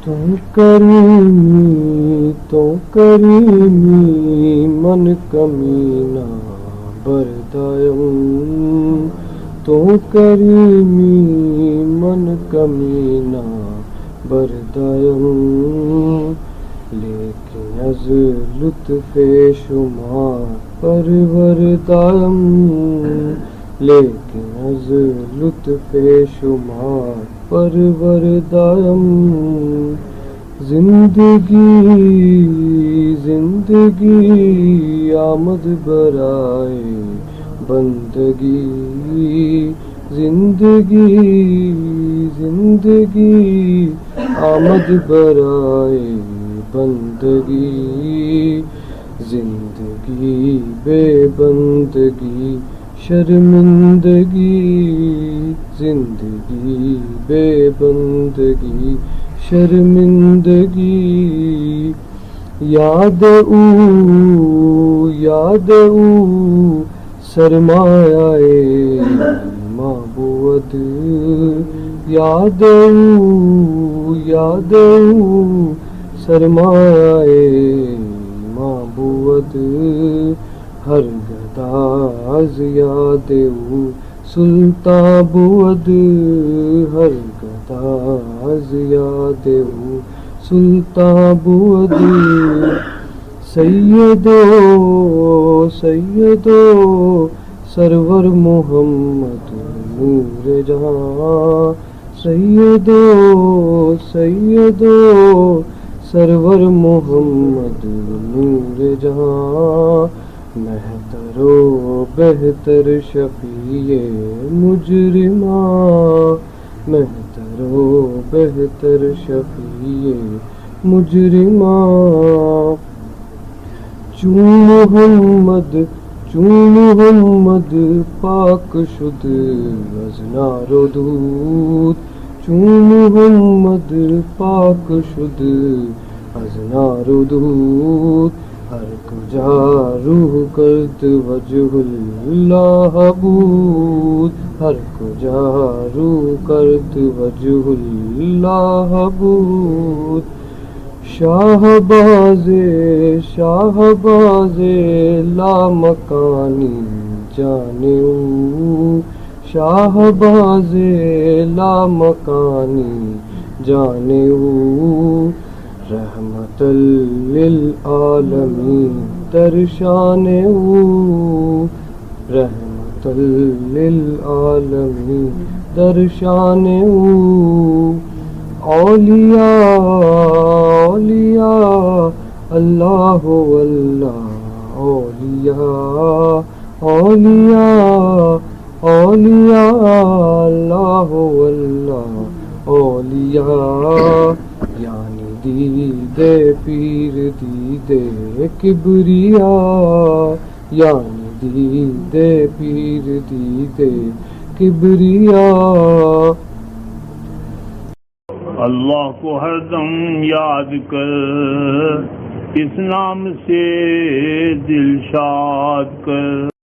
تو کریمی من کمینہ بردایم تو کریمی من کمینہ بردایم لیکن از لطف شما پروردایم لیکن از لطف شما پروردایم زندگی آمد برائے بندگی زندگی آمد برائے بندگی زندگی بے بندگی شرمندگی زندگی بے بندگی شرمندگی یاد او سرمایہ معبود یاد او سرمایہ معبود ہر گداز یاد او سلطان بود ہر گداز یاد او سلطان بود سیدو سرور محمد نور جہاں سیدو سرور محمد نور جہاں مہتر و بہتر شفیع مجرماں مہتر و بہتر شفیع مجرماں چون محمد پاک شد از نار و دود چون محمد پاک شد از نار و دود ہر کجا روح کرد وجہ اللہ بود ہر کجا روح کرد وجہ اللہ بود شاہباز لا مکانی جانے او شاہباز لا مکانی جانے او رحمت للعالمین درشان او رحمت للعالمین درشان او اولیاء اللہ اللہ اولیاء اللہ اللہ اولیاء یعنی دیدے پیر دیدے کبریا یعنی دیدے پیر دیدے کبریا اللہ کو ہر دم یاد کر اس نام سے دل شاد کر